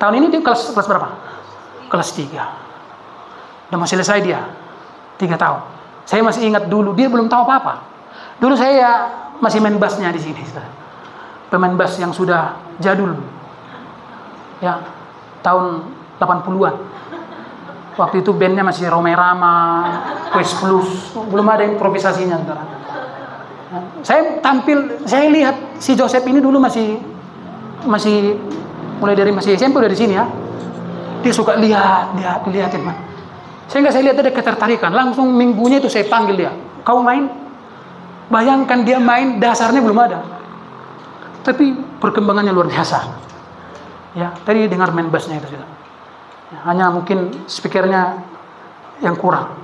Tahun ini dia kelas berapa? Kelas 3. Udah mau selesai dia 3 tahun. Saya masih ingat dulu dia belum tahu apa-apa. Dulu saya masih main bassnya di sini, pemain bass yang sudah jadul. Ya, tahun 80-an. Waktu itu bandnya masih Roma Rama, Quest Plus, belum ada improvisasinya, saudara. Saya tampil, saya lihat si Joseph ini dulu masih mulai dari masih SMP udah di sini ya. Dia suka dilihatin, man. Sehingga saya lihat ada ketertarikan. Langsung minggunya itu saya panggil dia. Kau main? Bayangkan dia main, dasarnya belum ada. Tapi perkembangannya luar biasa. Ya, tadi dengar main bassnya itu sudah. Hanya mungkin speakernya yang kurang.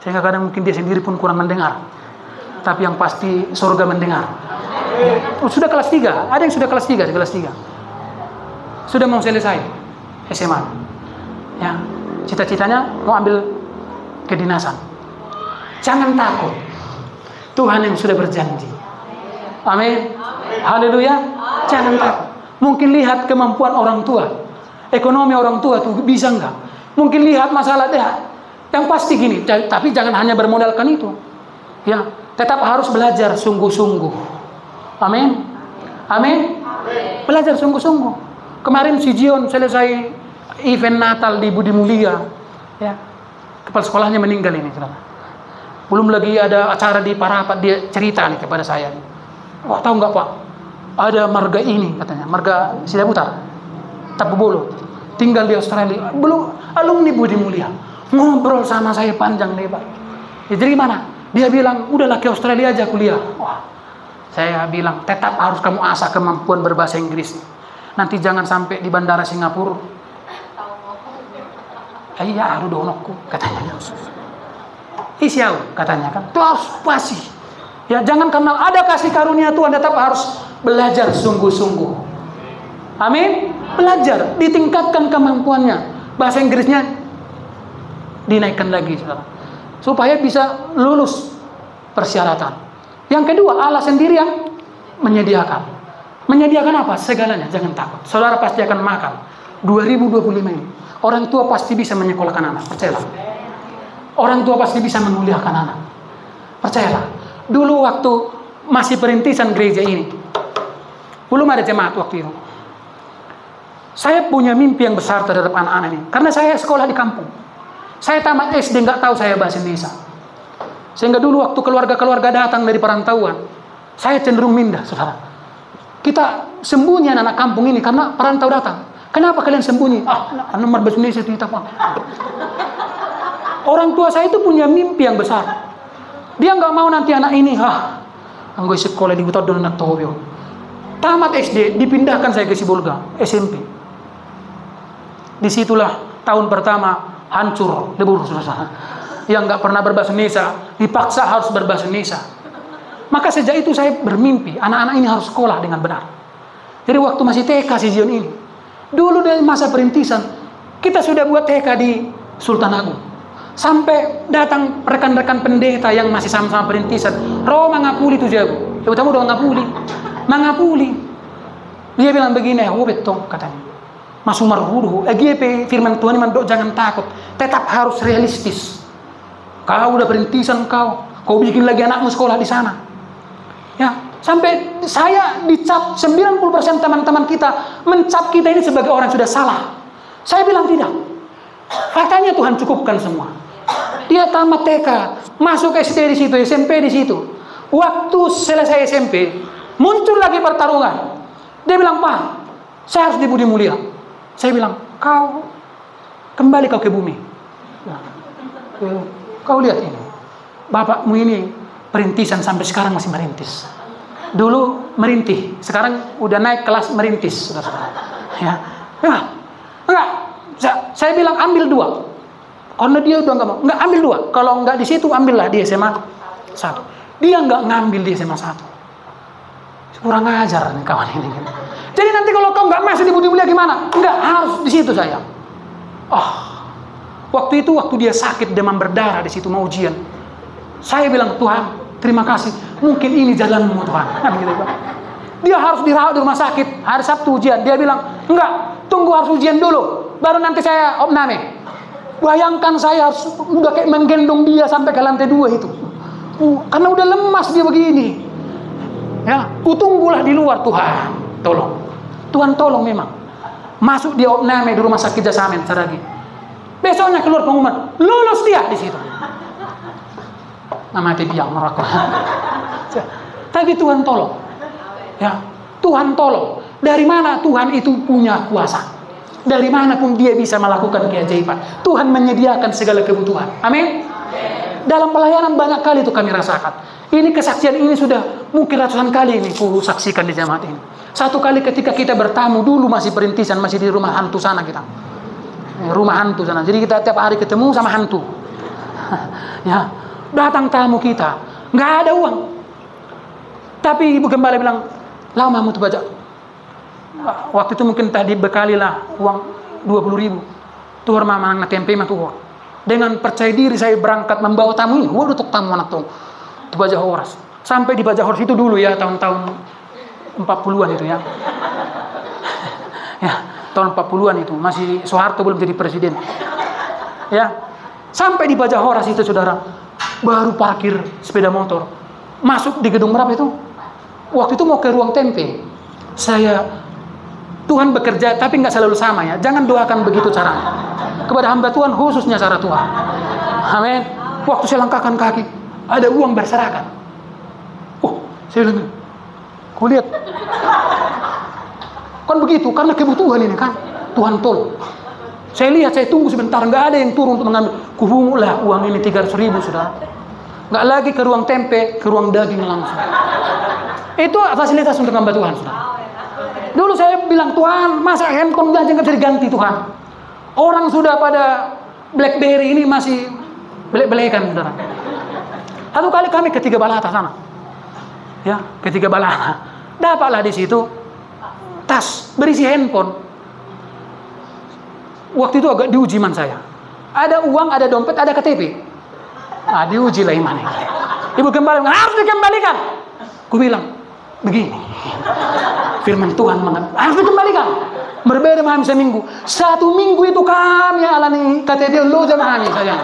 Sehingga kadang mungkin dia sendiri pun kurang mendengar. Tapi yang pasti surga mendengar. Sudah kelas 3, ada yang sudah kelas 3, kelas 3. Sudah mau selesai SMA. Ya, cita-citanya mau ambil kedinasan. Jangan takut. Tuhan yang sudah berjanji. Amin. Haleluya. Jangan takut. Mungkin lihat kemampuan orang tua. Ekonomi orang tua tuh bisa enggak? Mungkin lihat masalah dia. Yang pasti gini, tapi jangan hanya bermodalkan itu. Ya, tetap harus belajar sungguh-sungguh. Amin. Amin. Belajar sungguh-sungguh. Kemarin si Jion selesai event Natal di Budi Mulia. Ya. Kepala sekolahnya meninggal ini, saudara. Belum lagi ada acara di Parapat, dia cerita nih kepada saya. Wah, tahu nggak Pak? Ada marga ini katanya, marga Sidaputar, Tapubolo, tinggal di Australia. Belum alumni Budi Mulia. Ngobrol sama saya panjang lebar. Ya, jadi mana? Dia bilang, udahlah ke Australia aja kuliah. Wah, saya bilang, tetap harus kamu asah kemampuan berbahasa Inggris. Nanti jangan sampai di bandara Singapura. Iya, aduh donokku, katanya. Isiau, katanya kan. Itu harus pasti. Ya, jangan karena ada kasih karunia Tuhan, tetap harus belajar sungguh-sungguh. Amin. Belajar, ditingkatkan kemampuannya. Bahasa Inggrisnya dinaikkan lagi, saudara, supaya bisa lulus persyaratan. Yang kedua, Allah sendiri yang menyediakan. Menyediakan apa? Segalanya, jangan takut. Saudara pasti akan makan. 2025 ini, orang tua pasti bisa menyekolahkan anak, percayalah. Orang tua pasti bisa menguliahkan anak, percayalah. Dulu waktu masih perintisan gereja ini, belum ada jemaat waktu itu. Saya punya mimpi yang besar terhadap anak-anak ini, karena saya sekolah di kampung. Saya tamat SD nggak tahu saya bahasa Indonesia. Sehingga dulu waktu keluarga-keluarga datang dari perantauan, saya cenderung minder, saudara. Kita sembunyi anak kampung ini karena perantau datang. Kenapa kalian sembunyi? Nomor bahasa Indonesia itu apa? Orang tua saya itu punya mimpi yang besar. Dia nggak mau nanti anak ini, anggo sekolah di Utodon anak Tobio. Tamat SD, dipindahkan saya ke Sibolga, SMP. Disitulah tahun pertama hancur, lebur, saudara. Yang nggak pernah berbahasa Indonesia, dipaksa harus berbahasa Indonesia. Maka sejak itu saya bermimpi, anak-anak ini harus sekolah dengan benar. Jadi waktu masih TK si Zion ini, dulu dari masa perintisan, kita sudah buat TK di Sultan Agung. Sampai datang rekan-rekan pendeta yang masih sama-sama perintisan. Roh mangapuli itu jago. Ya utama udah mangapuli. Dia bilang begini, betul katanya. Mas Umar Hudu, GP firman Tuhan ini jangan takut. Tetap harus realistis. Kau udah perintisan kau bikin lagi anakmu sekolah di sana. Ya, sampai saya dicap 90% teman-teman kita mencap kita ini sebagai orang sudah salah. Saya bilang tidak. Faktanya Tuhan cukupkan semua. Dia tamat TK, masuk SD di situ, SMP di situ. Waktu selesai SMP, muncul lagi pertarungan. Dia bilang, "Pak, saya harus di Budi Mulia." Saya bilang, "Kau kembali kau ke bumi. Nah, kau lihat ini, bapakmu ini perintisan sampai sekarang masih merintis. Dulu merintih, sekarang udah naik kelas merintis, saudara-saudara. Ya, enggak. Saya bilang ambil 2. Karena dia udah nggak mau, nggak ambil 2. Kalau nggak di situ ambillah di SMA 1. Dia nggak ngambil di SMA 1. Kurang ajar nih kawan ini. Jadi nanti kalau kau nggak masuk di Budi Mulia gimana? Nggak, harus di situ saya. Waktu itu waktu dia sakit demam berdarah di situ mau ujian. Saya bilang, Tuhan, terima kasih. Mungkin ini jalanmu Tuhan. Dia harus dirawat di rumah sakit. Hari Sabtu ujian. Dia bilang, enggak, tunggu harus ujian dulu. Baru nanti saya opname. Bayangkan saya harus udah kayak menggendong dia sampai ke lantai 2 itu. Karena udah lemas dia begini. Ya, tunggulah di luar Tuhan. Tolong. Tuhan tolong memang. Masuk dia opname di rumah sakit Jasamen Saragi. Besoknya keluar pengumuman, lulus dia di situ. Nama biang neraka. Tapi Tuhan tolong. Ya, Tuhan tolong. Dari mana Tuhan itu punya kuasa? Dari mana pun dia bisa melakukan keajaiban. Tuhan menyediakan segala kebutuhan. Amin. Dalam pelayanan banyak kali itu kami rasakan. Ini kesaksian ini sudah mungkin ratusan kali ini ku saksikan di jemaat ini. Satu kali ketika kita bertamu dulu masih perintisan, masih di rumah hantu sana kita. Rumah hantu sana. Jadi kita tiap hari ketemu sama hantu. Ya, datang tamu kita, nggak ada uang. Tapi ibu gembala bilang, lama mau baca. Waktu itu mungkin tadi bekalilah uang 20.000. Tuh mama anak tempe mah tuh. Dengan percaya diri saya berangkat membawa tamu ini. Waduh tuk tamu anak tuh. Di Baja Horas. Sampai di Baja Horas itu dulu ya, tahun-tahun 40-an itu ya. Ya, tahun 40-an itu masih Soeharto belum jadi presiden. Ya. Sampai di Baja Horas itu saudara, baru parkir sepeda motor. Masuk di gedung berapa itu? Waktu itu mau ke ruang tempe. Tuhan bekerja tapi nggak selalu sama ya. Jangan doakan begitu caranya. Kepada hamba Tuhan khususnya cara Tuhan. Amin. Waktu saya langkahkan kaki, ada uang berserakan. Saya bilang, kau lihat. Kan begitu, karena kebutuhan ini kan. Tuhan tolong. Saya lihat, saya tunggu sebentar, nggak ada yang turun untuk mengambil. Kuhumulah uang ini 300.000 sudah. Nggak lagi ke ruang tempe, ke ruang daging langsung. Itu fasilitas untuk hamba Tuhan sudah. Dulu saya bilang, Tuhan, masa handphone aja nggak bisa diganti Tuhan. Orang sudah pada BlackBerry ini masih belek-belekan saudara. Satu kali kami ke Tiga Balata sana. Ya, ke Tiga Balata. Dapatlah di situ tas berisi handphone. Waktu itu agak diuji iman saya. Ada uang, ada dompet, ada KTP. Nah, diuji lah iman. Ibu gembala harus dikembalikan. Ku bilang, begini. Firman Tuhan harus dikembalikan. Berbeda dengan seminggu. 1 minggu itu kami alami KTP lo jangan saja.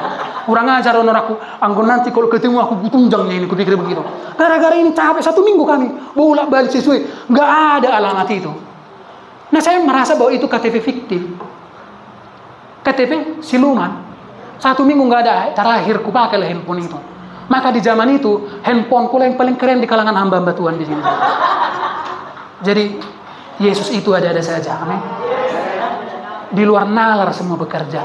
Kurang ajar orang aku. Anggun nanti kalau ketemu aku tunjangnya ini. Kupikir begitu. Gara-gara ini capek 1 minggu kami. Bolak balik sesuai. Nggak ada alamat itu. Nah saya merasa bahwa itu KTP fiktif. KTP siluman. 1 minggu nggak ada. Terakhir ku pakai handphone itu. Maka di zaman itu handphone pula yang paling keren di kalangan hamba-hamba Tuhan di sini. Jadi Yesus itu ada-ada saja. Amin. Di luar nalar semua bekerja.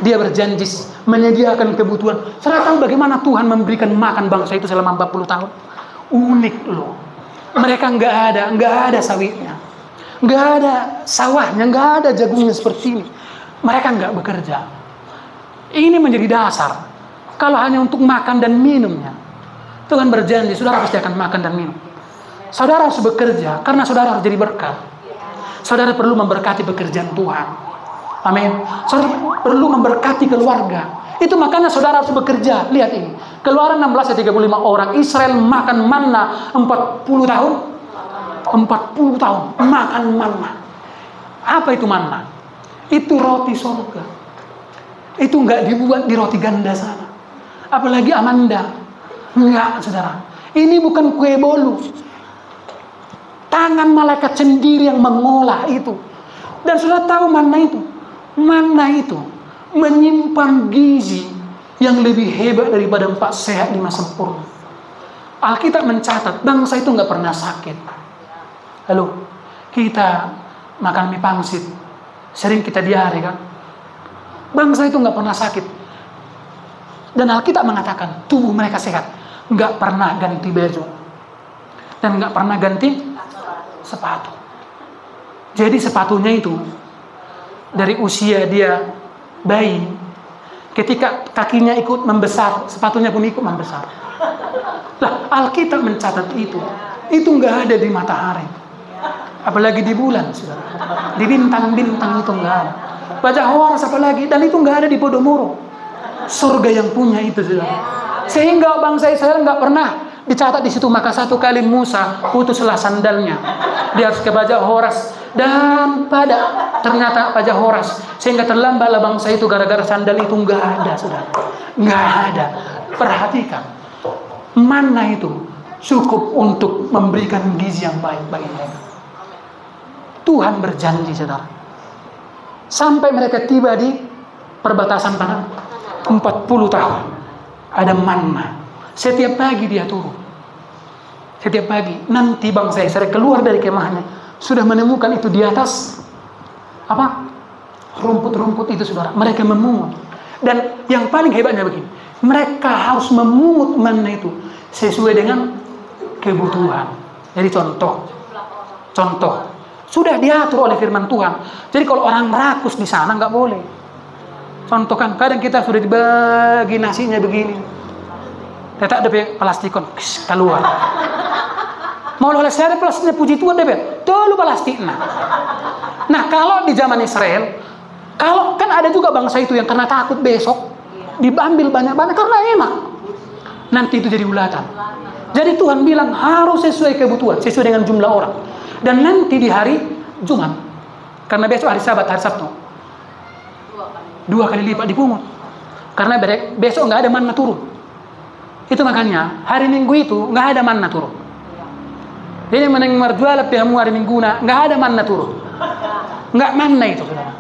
Dia berjanji menyediakan kebutuhan. Saudara tahu bagaimana Tuhan memberikan makan bangsa itu selama 40 tahun? Unik loh. Mereka nggak ada sawitnya, nggak ada sawahnya, nggak ada jagungnya seperti ini. Mereka nggak bekerja. Ini menjadi dasar. Kalau hanya untuk makan dan minumnya, Tuhan berjanji, saudara pasti akan makan dan minum. Saudara harus bekerja, karena saudara harus jadi berkat. Saudara perlu memberkati pekerjaan Tuhan. Amin. Saudara perlu memberkati keluarga. Itu makanya saudara harus bekerja. Lihat ini. Keluaran 16:35 orang Israel makan manna 40 tahun. 40 tahun makan manna. Apa itu manna? Itu roti surga. Itu enggak dibuat di roti ganda sana. Apalagi Amanda. Enggak, saudara. Ini bukan kue bolu. Tangan malaikat sendiri yang mengolah itu. Dan sudah tahu mana itu? Mana itu menyimpan gizi yang lebih hebat daripada 4 sehat 5 sempurna. Alkitab mencatat bangsa itu nggak pernah sakit. Lalu kita makan mie pangsit, sering kita diare kan? Bangsa itu nggak pernah sakit. Dan Alkitab mengatakan tubuh mereka sehat, nggak pernah ganti baju dan nggak pernah ganti sepatu. Jadi sepatunya itu dari usia dia bayi, ketika kakinya ikut membesar, sepatunya pun ikut membesar. Lah, Alkitab mencatat itu nggak ada di matahari, apalagi di bulan, saudara. Di bintang-bintang itu nggak ada. Baca Horas apalagi, dan itu nggak ada di Podomoro. Surga yang punya itu, saudara. Sehingga bangsa Israel nggak pernah dicatat di situ. Maka satu kali Musa putuslah sandalnya. Dia harus ke Baja Horas dan ternyata Baja Horas, sehingga terlambatlah bangsa itu gara-gara sandal itu nggak ada, saudara. Nggak ada. Perhatikan, mana itu cukup untuk memberikan gizi yang baik bagi mereka. Tuhan berjanji, saudara. Sampai mereka tiba di perbatasan tanah 40 tahun. Ada manna. Setiap pagi dia turun. Setiap pagi. Nanti bangsa Israel keluar dari kemahnya, sudah menemukan itu di atas apa? Rumput-rumput itu, saudara. Mereka memungut. Dan yang paling hebatnya begini, mereka harus memungut manna itu sesuai dengan kebutuhan. Jadi contoh. Sudah diatur oleh firman Tuhan. Jadi kalau orang rakus di sana nggak boleh. Contoh kan, kadang kita sudah dibagi nasinya begini. Tetap ada plastikon keluar. Mau oleh saya plastiknya puji Tuhan deh, dulu plastik. Nah, kalau di zaman Israel, kalau kan ada juga bangsa itu yang karena takut besok diambil banyak-banyak karena enak. Nanti itu jadi ulatan. Jadi Tuhan bilang harus sesuai kebutuhan, sesuai dengan jumlah orang. Dan nanti di hari Jumat, karena besok hari Sabat, hari Sabtu, 2 kali lipat dipungut. Karena besok nggak ada manna turun. Itu makanya hari Minggu itu nggak ada manna turun. Jadi meneng marjual pihamu hari Minggu nggak ada manna turun. Nggak manna itu, saudara.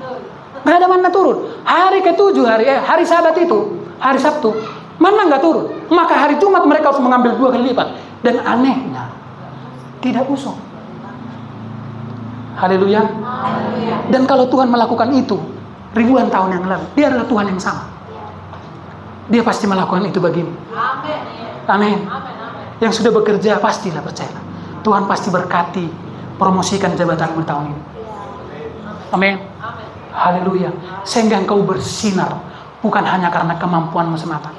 Nggak ada manna turun. Hari ke-7 hari Sabat itu, hari Sabtu, manna nggak turun. Maka hari Jumat mereka harus mengambil 2 kali lipat. Dan anehnya tidak usung. Haleluya. Dan kalau Tuhan melakukan itu ribuan tahun yang lalu, Dia adalah Tuhan yang sama. Dia pasti melakukan itu bagimu. Amin. Yang sudah bekerja pastilah percaya. Tuhan pasti berkati, promosikan jabatanmu tahun ini. Amin. Haleluya. Sehingga engkau bersinar bukan hanya karena kemampuanmu semata,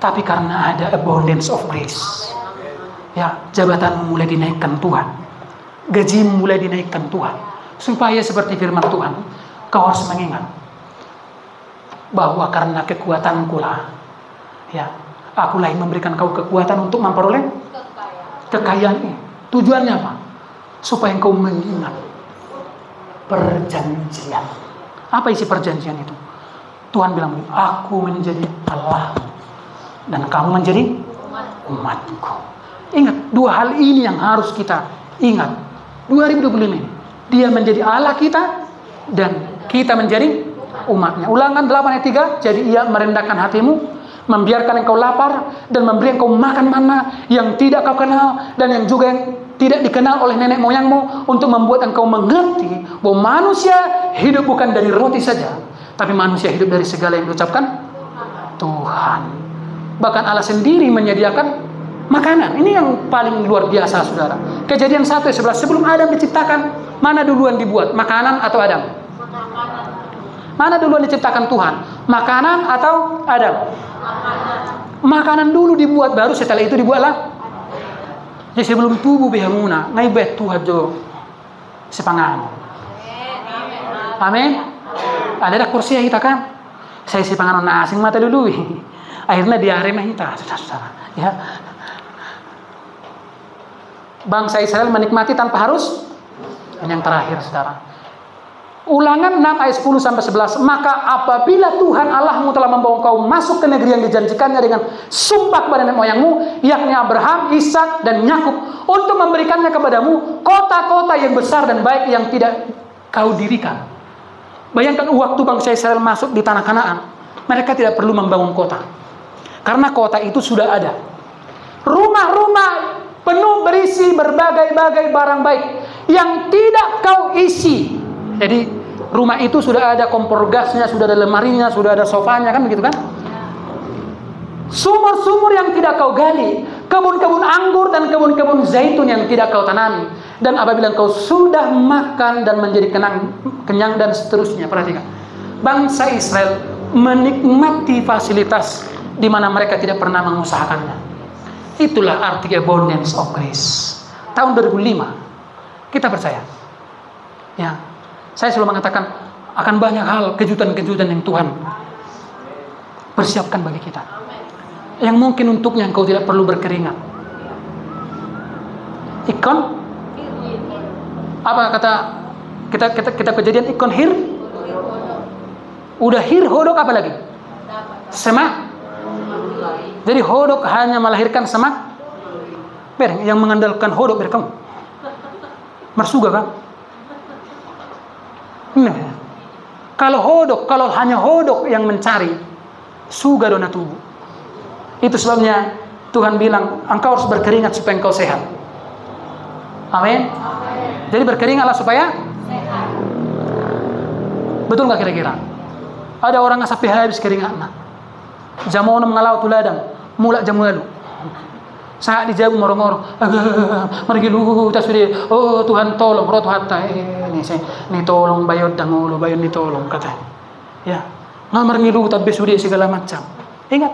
tapi karena ada abundance of grace. Ya, jabatanmu mulai dinaikkan Tuhan. Gajimu mulai dinaikkan Tuhan. Supaya seperti firman Tuhan, kau harus mengingat bahwa karena kekuatanku lah, ya, akulah yang memberikan kau kekuatan untuk memperoleh kekayaan ini. Tujuannya apa? Supaya engkau mengingat perjanjian. Apa isi perjanjian itu? Tuhan bilang, aku menjadi Allah dan kamu menjadi umatku. Ingat, 2 hal ini yang harus kita ingat. 2025 ini, Dia menjadi Allah kita dan kita menjadi umatnya. Ulangan 8 ayat 3, jadi Ia merendahkan hatimu, membiarkan engkau lapar dan memberi engkau makan mana yang tidak kau kenal dan yang juga yang tidak dikenal oleh nenek moyangmu, untuk membuat engkau mengerti bahwa manusia hidup bukan dari roti saja, tapi manusia hidup dari segala yang diucapkan Tuhan. Bahkan Allah sendiri menyediakan makanan. Ini yang paling luar biasa, saudara. Kejadian 1:11, sebelum Adam diciptakan, mana duluan dibuat, makanan atau Adam? Mana duluan diciptakan Tuhan, makanan atau Adam? Makanan dulu dibuat, baru setelah itu dibuatlah. Jadi sebelum tubuh bihamuna ngai bet Tuhan jo sepangan. Amin. Ada kursi kita kan? Saya sepangan na asing mata dulu. Akhirnya diare mah kita, saudara. Ya. Bangsa Israel menikmati tanpa harus. Yang terakhir, saudara. Ulangan 6 ayat 10 sampai 11. Maka apabila Tuhan Allahmu telah membawa engkau masuk ke negeri yang dijanjikannya dengan sumpah kepada nenek moyangmu, yakni Abraham, Ishak dan Yakub, untuk memberikannya kepadamu kota-kota yang besar dan baik yang tidak kau dirikan. Bayangkan waktu bangsa Israel masuk di tanah Kanaan, mereka tidak perlu membangun kota, karena kota itu sudah ada. Rumah-rumah penuh berisi berbagai-bagai barang baik yang tidak kau isi. Jadi rumah itu sudah ada kompor gasnya, sudah ada lemarinya, sudah ada sofanya, kan begitu kan? Sumur-sumur yang tidak kau gali, kebun-kebun anggur dan kebun-kebun zaitun yang tidak kau tanami. Dan apabila kau sudah makan dan menjadi kenyang dan seterusnya. Perhatikan, bangsa Israel menikmati fasilitas di mana mereka tidak pernah mengusahakannya. Itulah arti abundance of grace. Tahun 2005 kita percaya, ya, saya selalu mengatakan akan banyak hal kejutan-kejutan yang Tuhan persiapkan bagi kita, yang mungkin untuknya engkau tidak perlu berkeringat. Ikon, apa kata kita kejadian ikon hir, udah hir hodok apa lagi? Semak. Jadi hodok hanya melahirkan semak. Ber, yang mengandalkan hodok ber kamu. Marsuga kan? Nah, kalau hanya hodok yang mencari, suga dona tubuh. Itu sebabnya Tuhan bilang, engkau harus berkeringat supaya engkau sehat. Amin. Jadi berkeringatlah supaya sehat. Betul nggak kira-kira? Ada orang asapi habis keringat. Jamono mengalau tuladang, mulak jamu lalu. Saat dijawab morong-morong, mergi lu tas sudah, oh Tuhan tolong, roh hatta ini tolong bayod dangulu, bayod ditolong kata. Ya, Ngamar ngilu tapi sudah segala macam. Ingat,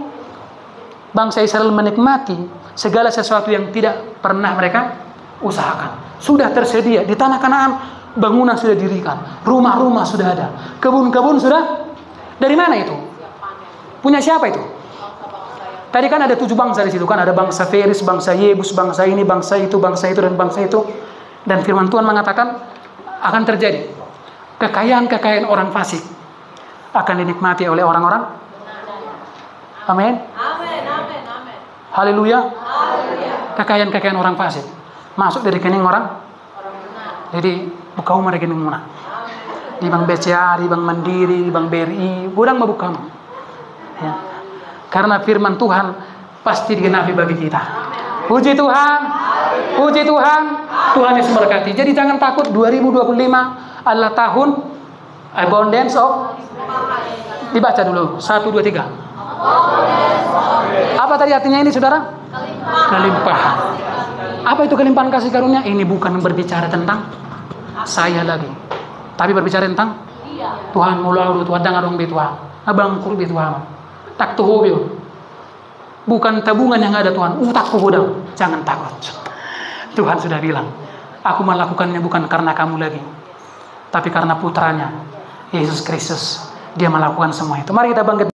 bangsa Israel menikmati segala sesuatu yang tidak pernah mereka usahakan. Sudah tersedia di tanah Kanaan, bangunan sudah didirikan, rumah-rumah sudah ada, kebun-kebun sudah. Dari mana itu? Punya siapa itu? Tadi kan ada 7 bangsa di situ kan, ada bangsa Feris, bangsa Yebus, bangsa ini, bangsa itu, dan bangsa itu. Dan firman Tuhan mengatakan akan terjadi kekayaan-kekayaan orang fasik akan dinikmati oleh orang-orang. Amin. Haleluya. Kekayaan-kekayaan orang fasik masuk dari rekening orang. Jadi buka rumah rekening mana? Di Bank BCA, di Bank Mandiri, di Bank BRI, budang membuka. Ya. Karena firman Tuhan pasti digenapi bagi kita. Puji Tuhan. Puji Tuhan. Tuhan Yesus memberkati. Jadi jangan takut, 2025 adalah tahun abundance of. Dibaca dulu 1, 2, 3. Apa tadi artinya ini saudara? Kelimpahan. Apa itu kelimpahan kasih karunia? Ini bukan berbicara tentang saya lagi, tapi berbicara tentang Tuhan mulu Tuhan dengar dong Tuhan. Abang kur Tuhan. Tak tuhobio. Bukan tabungan yang ada Tuhan. Tak tuhudang. Jangan takut. Tuhan sudah bilang, aku melakukannya bukan karena kamu lagi, tapi karena putranya Yesus Kristus. Dia melakukan semua itu. Mari kita bangkit.